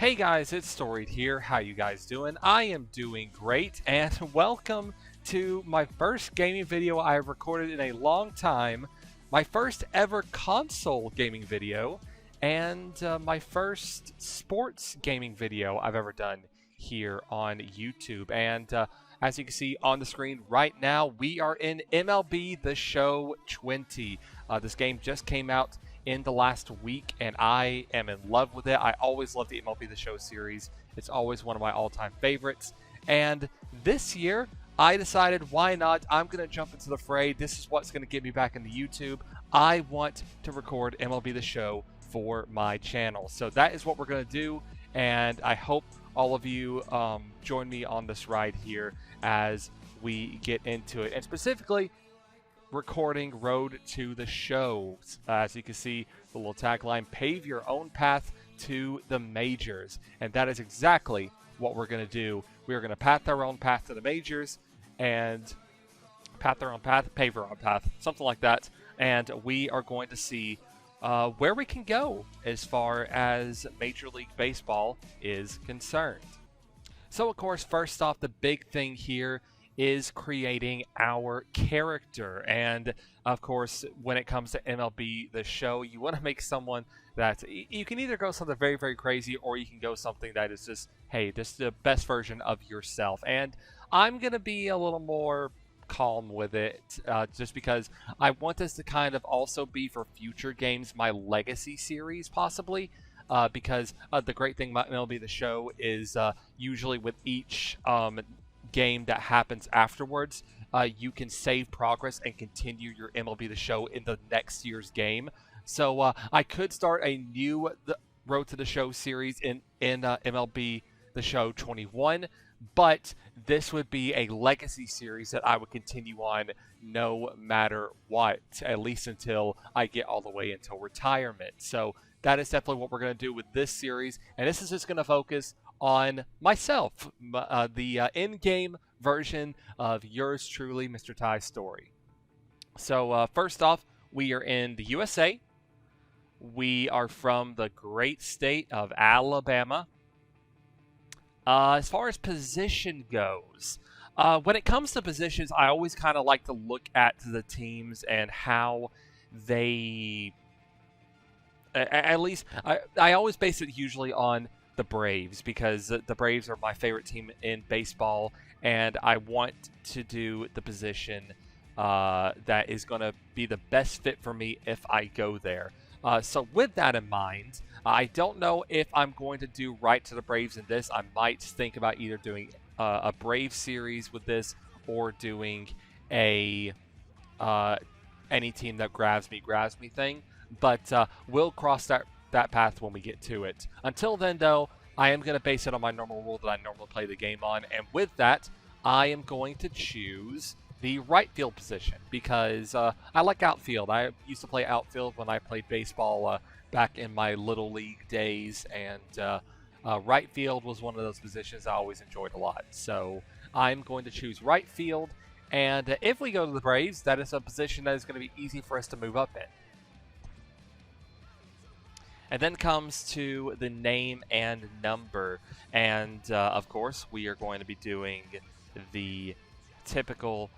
Hey guys, it's TheStoreyd here. How you guys doing? I am doing great, and welcome to my first gaming video I have recorded in a long time, my first ever console gaming video, and my first sports gaming video I've ever done here on YouTube. And as you can see on the screen right now, we are in MLB The Show 20. This game just came out in the last week, and I am in love with it. I always love the MLB The Show series. It's always one of my all-time favorites. And this year, I decided, why not? I'm going to jump into the fray. This is what's going to get me back into YouTube. I want to record MLB The Show for my channel. So that is what we're going to do, and I hope all of you join me on this ride here as we get into it. And specifically, recording Road to the Show. As you can see, the little tagline, pave your own path to the majors. And that is exactly what we're going to do. We are going to path our own path to the majors, and path our own path, pave our own path, something like that. And we are going to see where we can go as far as Major League Baseball is concerned. So, of course, first off, the big thing here is creating our character. And of course, when it comes to MLB The Show, you want to make someone that you can either go something very, very crazy, or you can go something that is just, hey, this is the best version of yourself. And I'm going to be a little more calm with it, just because I want this to kind of also be for future games, my legacy series possibly. Because the great thing about MLB The Show is usually with each game that happens afterwards, you can save progress and continue your MLB The Show in the next year's game. So I could start a new Road to the Show series in MLB The Show 21, but this would be a legacy series that I would continue on no matter what, at least until I get all the way until retirement. So that is definitely what we're going to do with this series, and this is just going to focus on myself, the in-game version of yours truly, Mr. TheStoreyd. So first off, we are in the USA. We are from the great state of Alabama. As far as position goes, when it comes to positions, I always kind of like to look at the teams and how they, at least, I always base it usually on the Braves, because the Braves are my favorite team in baseball, and I want to do the position that is going to be the best fit for me if I go there. So with that in mind, I don't know if I'm going to do right to the Braves in this. I might think about either doing a Brave series with this, or doing a any team that grabs me thing. But we'll cross that path when we get to it. Until then, though, I am going to base it on my normal rule that I normally play the game on, and with that, I am going to choose the right field position, because I like outfield. I used to play outfield when I played baseball back in my Little League days, and right field was one of those positions I always enjoyed a lot. So I'm going to choose right field, and if we go to the Braves, that is a position that is going to be easy for us to move up in. And then comes to the name and number. And, of course, we are going to be doing the typical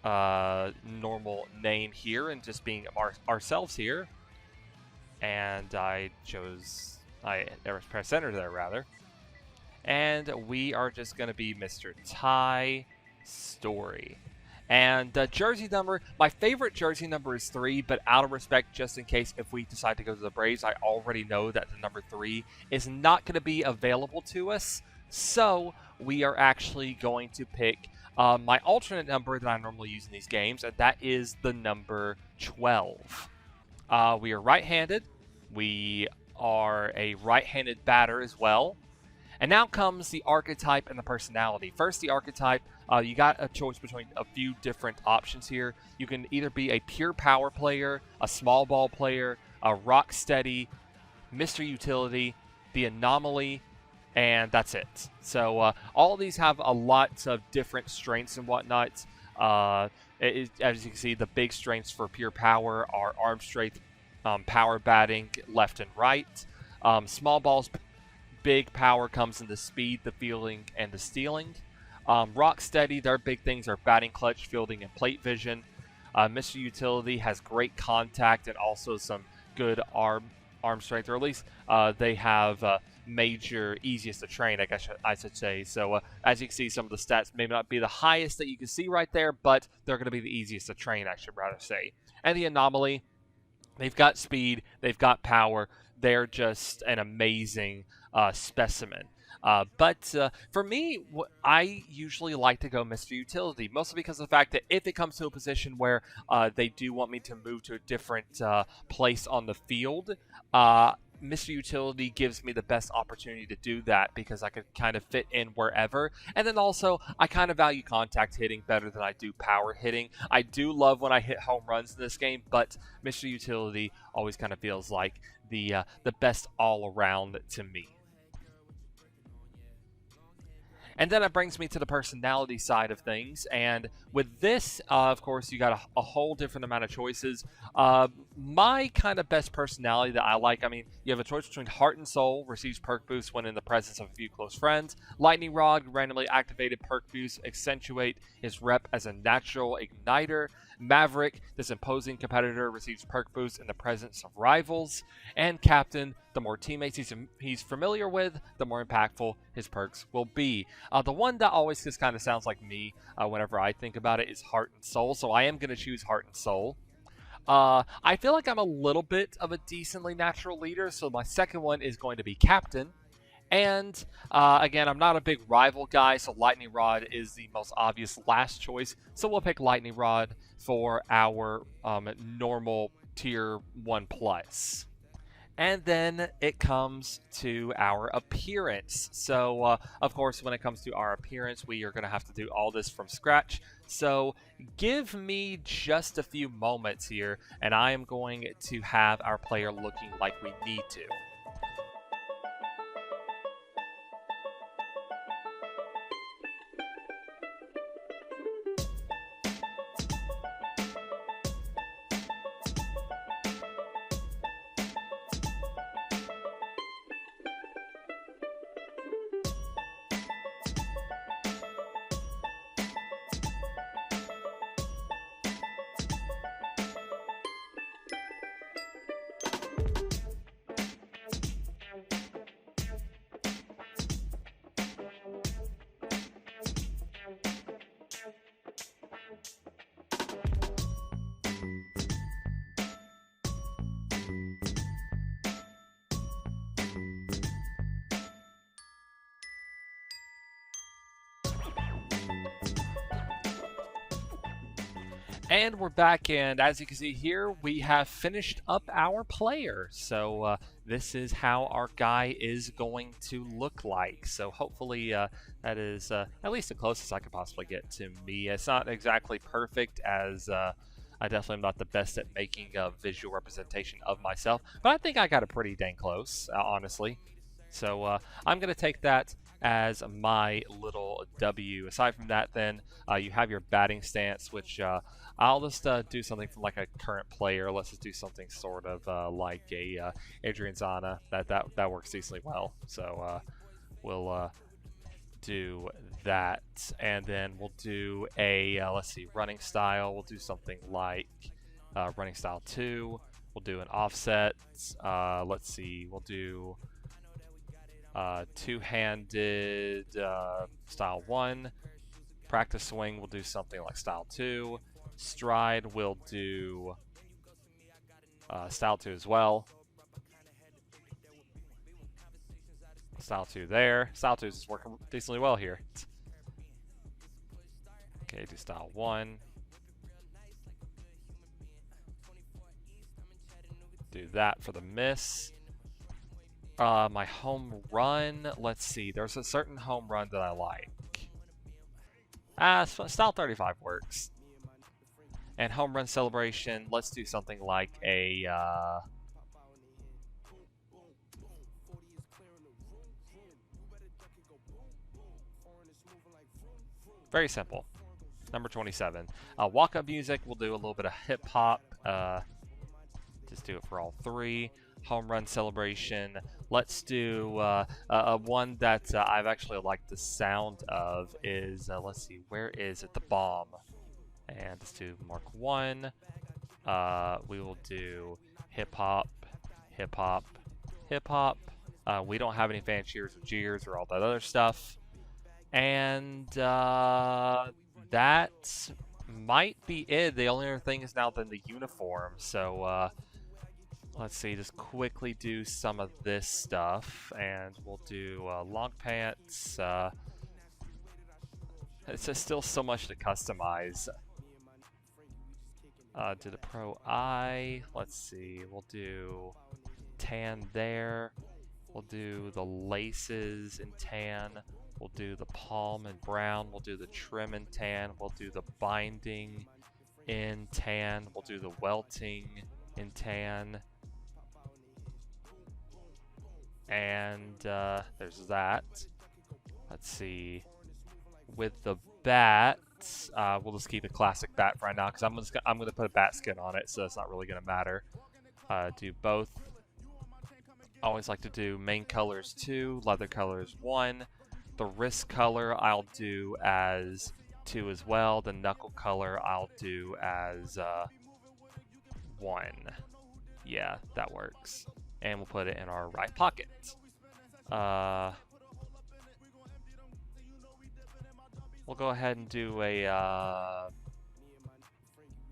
normal name here and just being ourselves here. And I pressed enter there, rather. And we are just going to be Mr. TheStoreyd. And jersey number, my favorite jersey number is 3, but out of respect, just in case if we decide to go to the Braves, I already know that the number 3 is not going to be available to us. So we are actually going to pick my alternate number that I normally use in these games, and that is the number 12. We are right-handed. We are a right-handed batter as well. And now comes the archetype and the personality. First, the archetype. You got a choice between a few different options here. You can either be a pure power player, a small ball player, a rock steady, Mr. Utility, the anomaly, and that's it. So all of these have a lot of different strengths and whatnot. As you can see, the big strengths for pure power are arm strength, power batting, left and right. Small balls big power comes in the speed, the fielding, and the stealing. Rocksteady, their big things are batting clutch, fielding, and plate vision. Mr. Utility has great contact and also some good arm strength, or at least they have major easiest to train, I guess I should say. So as you can see, some of the stats may not be the highest that you can see right there, but they're going to be the easiest to train, I should rather say. And the Anomaly, they've got speed, they've got power, they're just an amazing specimen. But for me, I usually like to go Mr. Utility, mostly because of the fact that if it comes to a position where they do want me to move to a different place on the field, Mr. Utility gives me the best opportunity to do that because I could kind of fit in wherever. And then also, I kind of value contact hitting better than I do power hitting. I do love when I hit home runs in this game, but Mr. Utility always kind of feels like the best all-around to me. And then it brings me to the personality side of things. And with this, of course, you got a whole different amount of choices. My kind of best personality that I like, I mean, you have a choice between Heart and Soul, receives perk boost when in the presence of a few close friends. Lightning Rod, randomly activated perk boost, accentuate his rep as a natural igniter. Maverick, this imposing competitor, receives perk boost in the presence of rivals. And Captain, the more teammates he's familiar with, the more impactful his perks will be. The one that always just kind of sounds like me whenever I think about it is Heart and Soul, so I am going to choose Heart and Soul. I feel like I'm a little bit of a decently natural leader, so my second one is going to be Captain. And again, I'm not a big rival guy, so Lightning Rod is the most obvious last choice. So we'll pick Lightning Rod for our normal tier 1+. And then it comes to our appearance. So, of course, when it comes to our appearance, we are going to have to do all this from scratch. So, give me just a few moments here, and I am going to have our player looking like we need to. And we're back, and as you can see here, we have finished up our player. So this is how our guy is going to look like. So hopefully that is at least the closest I could possibly get to me. It's not exactly perfect, as I definitely am not the best at making a visual representation of myself, but I think I got it pretty dang close, honestly. So I'm going to take that as my little W. Aside from that, then you have your batting stance, which I'll just do something from like a current player. Let's just do something sort of like a Adrian Zana. That works decently well. So we'll do that, and then we'll do a let's see, running style. We'll do something like running style 2. We'll do an offset. Let's see, we'll do two-handed style 1. Practice swing, we'll do something like style 2. Stride, we'll do style 2 as well. Style 2 there. Style 2 is working decently well here. Okay, do style 1. Do that for the miss. My home run, let's see, there's a certain home run that I like. Style 35 works. And home run celebration, let's do something like a very simple. Number 27. Walk-up music, we'll do a little bit of hip-hop. Just do it for all 3. home run celebration. Let's do one that I've actually liked the sound of is, let's see, where is it? The bomb. And let's do Mark 1. We will do hip hop, hip hop, hip hop. We don't have any fan cheers or jeers or all that other stuff. And that might be it. The only other thing is now then the uniform. So let's see, just quickly do some of this stuff. And we'll do long pants. It's just still so much to customize. Do the Pro Eye. Let's see, we'll do tan there. We'll do the laces in tan. We'll do the palm in brown. We'll do the trim in tan. We'll do the binding in tan. We'll do the welting in tan. And there's that. Let's see. With the bat, we'll just keep a classic bat for right now because I'm gonna put a bat skin on it, so it's not really gonna matter. Do both. Always like to do main colors 2, leather colors 1. The wrist color I'll do as 2 as well. The knuckle color I'll do as 1. Yeah, that works. And we'll put it in our right pocket. We'll go ahead and do a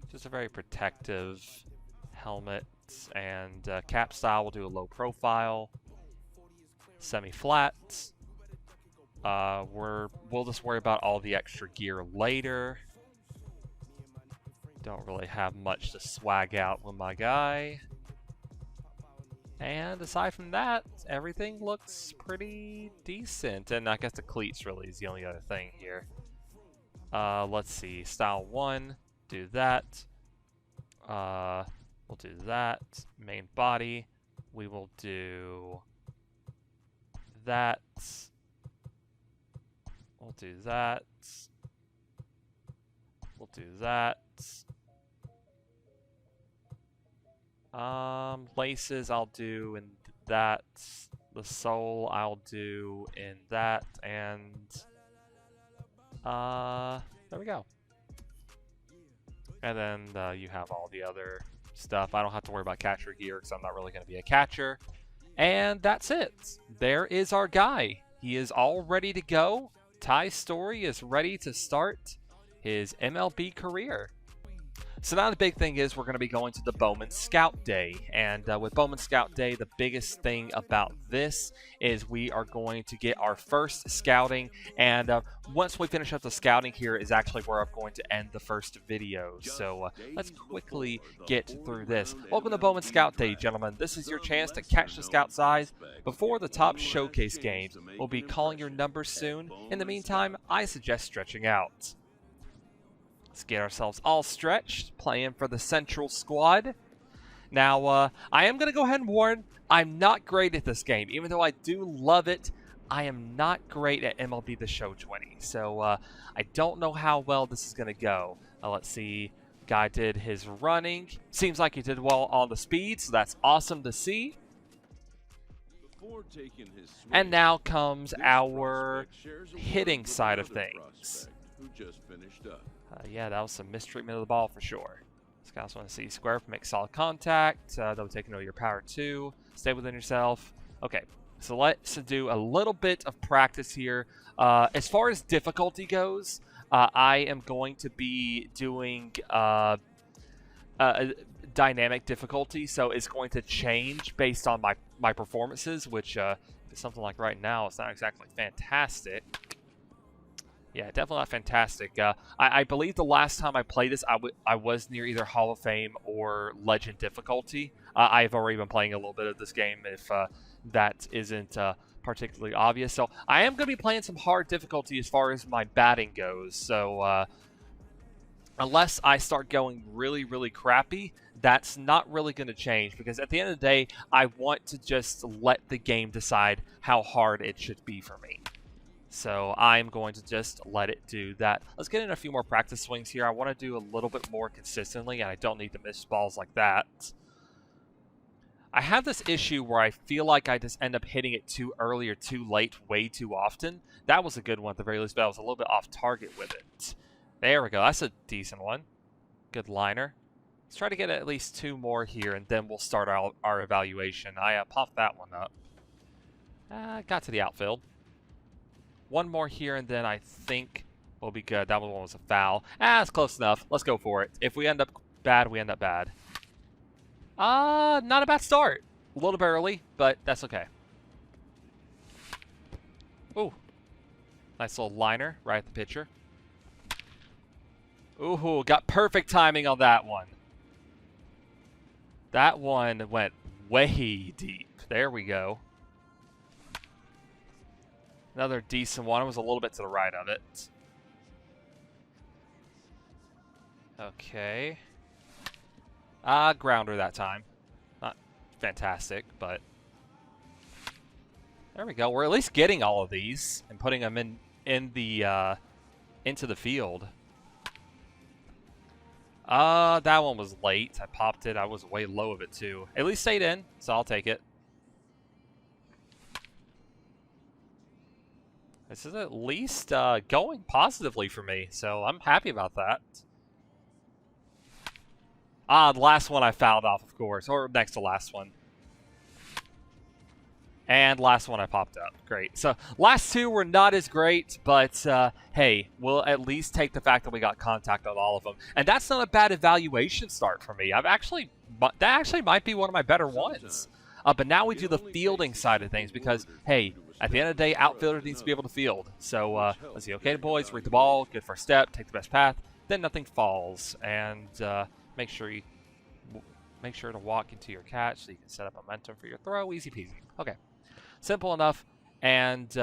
just a very protective helmet. And cap style, we'll do a low profile, semi-flat. We'll just worry about all the extra gear later. Don't really have much to swag out with my guy. And aside from that, everything looks pretty decent. And I guess the cleats really is the only other thing here. Let's see, style 1, do that. We'll do that. Main body. We will do that. We'll do that. We'll do that. Laces I'll do in that. The sole I'll do in that. And there we go. And then you have all the other stuff. I don't have to worry about catcher gear because I'm not really going to be a catcher. And that's it. There is our guy. He is all ready to go. TheStoreyd is ready to start his MLB career. So now the big thing is we're going to be going to the Bowman Scout Day. And with Bowman Scout Day, the biggest thing about this is we are going to get our first scouting. And once we finish up the scouting here is actually where I'm going to end the first video. So let's quickly get through this. Welcome to Bowman Scout Day, gentlemen. This is your chance to catch the Scout's eyes before the top showcase games. We'll be calling your numbers soon. In the meantime, I suggest stretching out. Let's get ourselves all stretched, playing for the Central squad. Now, I am going to go ahead and warn, I'm not great at this game. Even though I do love it, I am not great at MLB The Show 20. So, I don't know how well this is going to go. Let's see. Guy did his running. Seems like he did well on the speed, so that's awesome to see. And now comes our hitting side of things. Yeah, that was some mistreatment of the ball for sure. Scouts want to see square, make solid contact. They'll take note of your power 2. Stay within yourself. Okay, so let's do a little bit of practice here. As far as difficulty goes, I am going to be doing dynamic difficulty, so it's going to change based on my performances, which something like right now, it's not exactly fantastic. Yeah, definitely not fantastic. I believe the last time I played this, I was near either Hall of Fame or Legend difficulty. I've already been playing a little bit of this game if that isn't particularly obvious. So I am going to be playing some hard difficulty as far as my batting goes. So unless I start going really, really crappy, that's not really going to change. Because at the end of the day, I want to just let the game decide how hard it should be for me. So I'm going to just let it do that. Let's get in a few more practice swings here. I want to do a little bit more consistently, and I don't need to miss balls like that. I have this issue where I feel like I just end up hitting it too early or too late way too often. That was a good one at the very least, but I was a little bit off target with it. There we go. That's a decent one. Good liner. Let's try to get at least 2 more here, and then we'll start our evaluation. I popped that one up. Got to the outfield. 1 more here, and then I think we'll be good. That one was a foul. It's close enough. Let's go for it. If we end up bad, we end up bad. Not a bad start. A little bit early, but that's okay. Ooh. Nice little liner right at the pitcher. Ooh, got perfect timing on that one. That one went way deep. There we go. Another decent one. It was a little bit to the right of it. Okay. Grounder that time. Not fantastic, but there we go. We're at least getting all of these and putting them into the field. That one was late. I popped it. I was way low of it too. At least stayed in, so I'll take it. This is at least going positively for me, so I'm happy about that. The last one I fouled off, of course, or next to last one. And last one I popped up. Great. So last 2 were not as great, but hey, we'll at least take the fact that we got contact on all of them. And that's not a bad evaluation start for me. That actually might be one of my better ones. But now we do the fielding side of things because, hey, at the end of the day, outfielder needs to be able to field. So let's see. Okay, boys, read the ball, good first step, take the best path, then nothing falls, and make sure to walk into your catch so you can set up momentum for your throw. Easy peasy. Okay, simple enough. And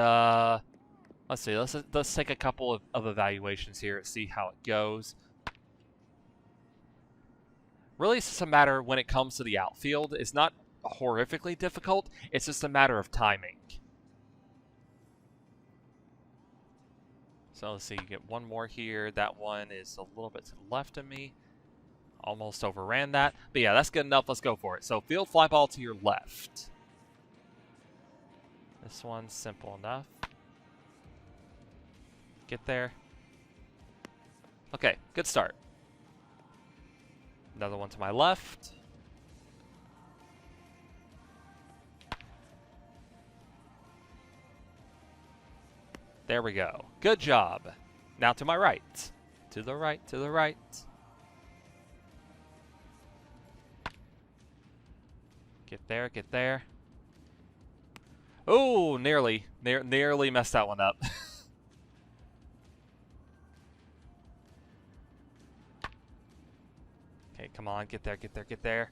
let's see. Let's take a couple of evaluations here and see how it goes. Really, it's just a matter when it comes to the outfield. It's not horrifically difficult. It's just a matter of timing. So let's see, you get 1 more here. That one is a little bit to the left of me. Almost overran that. But yeah, that's good enough. Let's go for it. So field fly ball to your left. This one's simple enough. Get there. Okay, good start. Another one to my left. There we go. Good job. Now to my right. To the right, to the right. Get there, get there. Oh, nearly messed that one up. Okay, come on, get there, get there, get there.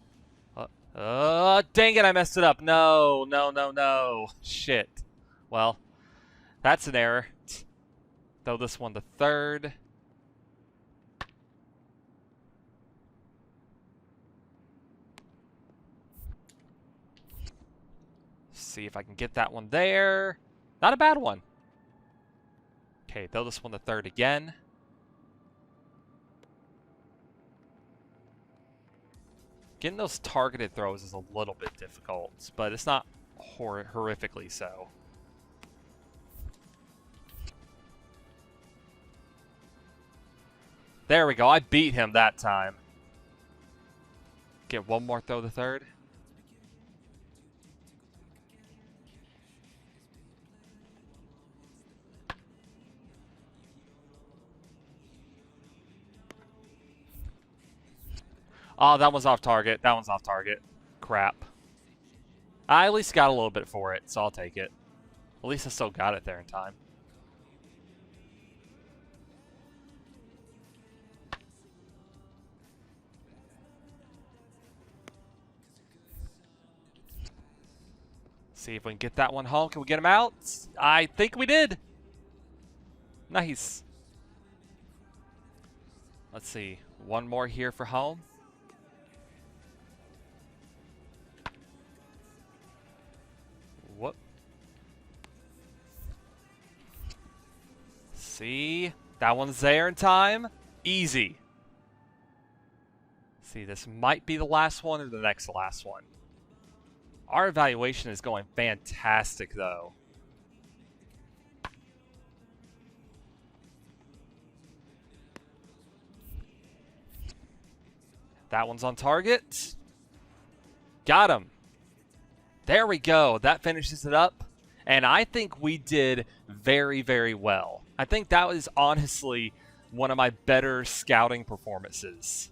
Dang it, I messed it up. No, no, no, no. Shit. Well, that's an error. Throw this one to third. See if I can get that one there. Not a bad one. Okay, throw this one to third again. Getting those targeted throws is a little bit difficult, but it's not horrifically so. There we go. I beat him that time. Get 1 more throw to third. Oh, that one's off target. That one's off target. Crap. I at least got a little bit for it, so I'll take it. At least I still got it there in time. See if we can get that one home. Can we get him out? I think we did. Nice. Let's see. 1 more here for home. Whoop. See? That one's there in time. Easy. See, this might be the last one or the next last one. Our evaluation is going fantastic, though. That one's on target. Got him. There we go. That finishes it up. And I think we did very, very well. I think that was honestly one of my better scouting performances.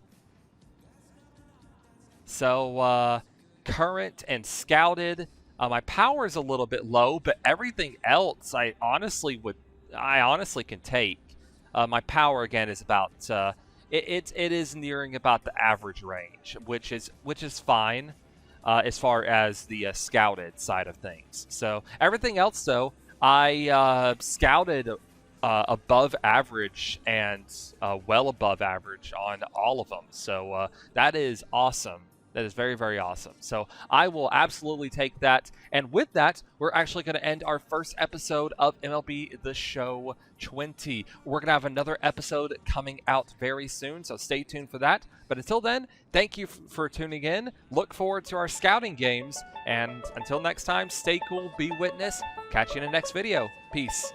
So, current and scouted. My power is a little bit low, but everything else I honestly can take. My power again is about it is nearing about the average range, which is fine as far as the scouted side of things. So everything else though, I scouted above average and well above average on all of them. So that is awesome. That is very, very awesome. So I will absolutely take that. And with that, we're actually going to end our first episode of MLB The Show 20. We're going to have another episode coming out very soon, so stay tuned for that. But until then, thank you for tuning in. Look forward to our scouting games. And until next time, stay cool, be witness. Catch you in the next video. Peace.